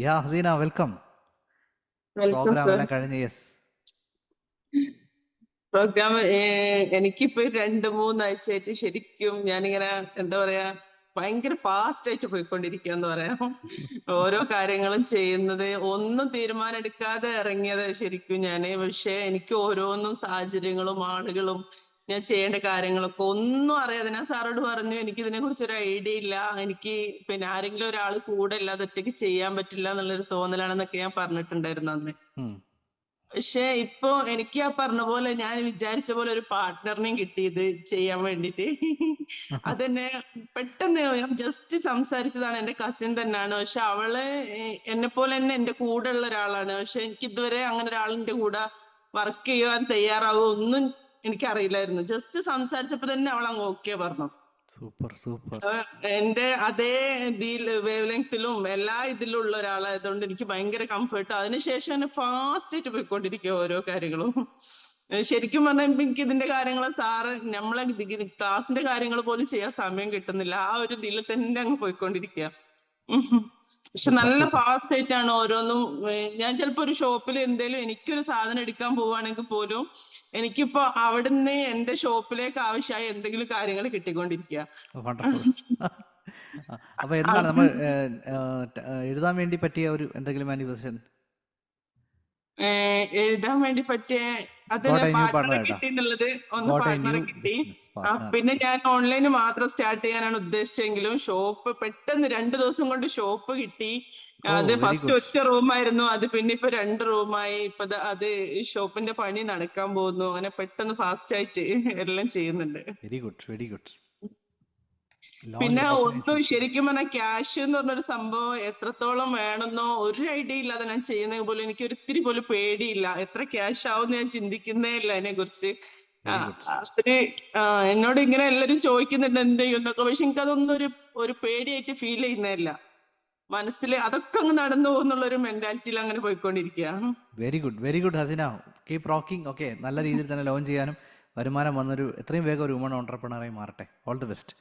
യാ Haseena, welcome. Welcome program sir. എല്ലാം കഴിഞ്ഞ് yes. Programme എനിക്കിപ്പോ 2-3 ആഴ്ചയായിട്ട് ശരിക്കും ഞാനിങ്ങനെ എന്താ പറയാ ഭയങ്കര ഫാസ്റ്റ് ആയിട്ട് പോയിക്കൊണ്ടിരിക്കുക എന്ന് പറയാം. ഓരോ കാര്യങ്ങളും ചെയ്യുന്നത് ഒന്നും തീരുമാനം എടുക്കാതെ ഇറങ്ങിയത് ശരിക്കും ഞാന്. പക്ഷെ എനിക്ക് ഓരോന്നും സാഹചര്യങ്ങളും ആളുകളും ഞാൻ ചെയ്യേണ്ട കാര്യങ്ങളൊക്കെ ഒന്നും അറിയാതെ ഞാൻ സാറോട് പറഞ്ഞു എനിക്ക് ഇതിനെ കുറിച്ച് ഒരു ഐഡിയ ഇല്ല, എനിക്ക് പിന്നെ ആരെങ്കിലും ഒരാൾ കൂടെ ഇല്ലാതെ ഒറ്റയ്ക്ക് ചെയ്യാൻ പറ്റില്ല എന്നുള്ളൊരു തോന്നലാണെന്നൊക്കെ ഞാൻ പറഞ്ഞിട്ടുണ്ടായിരുന്നു അന്ന്. ഉം. പക്ഷെ ഇപ്പൊ എനിക്ക് ആ പറഞ്ഞ പോലെ ഞാൻ വിചാരിച്ച പോലെ ഒരു പാർട്ട്ണറിനെയും കിട്ടി ഇത് ചെയ്യാൻ വേണ്ടിട്ട്. അതെന്നെ പെട്ടെന്ന് ഞാൻ ജസ്റ്റ് സംസാരിച്ചതാണ്. എന്റെ കസിൻ തന്നെയാണ്. പക്ഷെ അവള് എന്നെ പോലെ തന്നെ എന്റെ കൂടെ ഉള്ള ഒരാളാണ്. പക്ഷെ എനിക്ക് ഇതുവരെ അങ്ങനെ ഒരാളിന്റെ കൂടെ വർക്ക് ചെയ്യാൻ തയ്യാറാവോ ഒന്നും എനിക്കറിയില്ലായിരുന്നു. ജസ്റ്റ് സംസാരിച്ചപ്പോ തന്നെ അവൾ അങ്ങ് ഓക്കെ പറഞ്ഞു. Super super. എന്റെ അതേ വേവ് ലെങ്തിലും എല്ലാ ഇതിലും ഉള്ള ഒരാളായതുകൊണ്ട് എനിക്ക് ഭയങ്കര കംഫർട്ട്. അതിനുശേഷം തന്നെ ഫാസ്റ്റ് ആയിട്ട് പോയിക്കൊണ്ടിരിക്കുക ഓരോ കാര്യങ്ങളും. ശരിക്കും പറഞ്ഞാൽ എനിക്ക് ഇതിന്റെ കാര്യങ്ങൾ സാറ് നമ്മളെ ക്ലാസിന്റെ കാര്യങ്ങൾ പോലും ചെയ്യാൻ സമയം കിട്ടുന്നില്ല. ആ ഒരു ഇതിൽ തന്നെ അങ്ങ് പോയിക്കൊണ്ടിരിക്കുക. പക്ഷെ സൂപ്പർ നല്ല സൂപ്പർ. ഫാസ്റ്റ് ആയിട്ടാണ് ഓരോന്നും. ഞാൻ ചിലപ്പോ ഒരു ഷോപ്പിൽ എന്തേലും എനിക്കൊരു സാധനം എടുക്കാൻ പോവാണെങ്കിൽ പോലും എനിക്കിപ്പോ അവിടുന്ന് എന്റെ ഷോപ്പിലേക്ക് ആവശ്യമായ എന്തെങ്കിലും കാര്യങ്ങൾ കിട്ടിക്കൊണ്ടിരിക്കുക. വണ്ടർഫുൾ. അപ്പോൾ എന്താണ് നമ്മൾ എഴുതാൻ വേണ്ടി പറ്റിയ ഒരു എന്തെങ്കിലും മാനിഫെസ്റ്റേഷൻ? എഴുതാൻ വേണ്ടി പറ്റിയ അതിന് ഗോട്ട് എ ന്യൂ പാർട്ണർ പാർട്ട്ണറെ ഏട്ടാ. കിട്ടി എന്നുള്ളത്. ഒന്ന് ഗോട്ട് എ ന്യൂ പാർട്ട്ണറെ കിട്ടി. Business partner. പിന്നെ ഞാൻ ഓൺലൈന് മാത്രം സ്റ്റാർട്ട് ചെയ്യാനാണ് ഉദ്ദേശിച്ചെങ്കിലും ഷോപ്പ് പെട്ടെന്ന് 2 ദിവസം കൊണ്ട് ഷോപ്പ് കിട്ടി. ഓ, അത് വെരി ഫസ്റ്റ് ഗുഡ്. ഒറ്റ റൂമായിരുന്നു, അത് പിന്നെ ഇപ്പൊ 2 റൂമായി. ഇപ്പൊ അത് ഷോപ്പിന്റെ പണി നടക്കാൻ പോകുന്നു. അങ്ങനെ പെട്ടെന്ന് ഫാസ്റ്റ് ആയിട്ട് എല്ലാം ചെയ്യുന്നുണ്ട്. Very good very good. Launch പിന്നെ ഒന്നും ഡെഫിനറ്റ്ലി. ശരിക്കും പറഞ്ഞാൽ ക്യാഷ് എന്ന് പറഞ്ഞൊരു സംഭവം എത്രത്തോളം വേണമെന്നോ ഒരു ഐഡിയ ഇല്ലാതെ ഞാൻ ചെയ്യുന്നത് പോലും എനിക്ക് ഒരിത്തിരി പോലും പേടിയില്ല. എത്ര ക്യാഷ് ആവും ഞാൻ ചിന്തിക്കുന്നേ ഇല്ല അതിനെ കുറിച്ച്. Very good. അതിന് എന്നോട് ഇങ്ങനെ എല്ലാരും ചോദിക്കുന്നുണ്ട് എന്ത് ചെയ്യുന്നൊക്കെ. പക്ഷെ എനിക്ക് അതൊന്നും ഒരു പേടിയായിട്ട് ഫീൽ ചെയ്യുന്നില്ല. മനസ്സിൽ അതൊക്കെ അങ്ങ് നടന്നു പോകുന്നുള്ള ഒരു മെന്റാലിറ്റിയിൽ അങ്ങനെ പോയിക്കൊണ്ടിരിക്കുക. Very good Haseena. Keep rocking. Okay, നല്ല രീതിയിൽ തന്നെ ലോഞ്ച് ചെയ്യാനും വരുമാനം വന്നൊരു എത്രയും വേഗം ഒരു വുമൺ ഓണ്ടർപ്രണറായി മാറട്ടെ. All the best.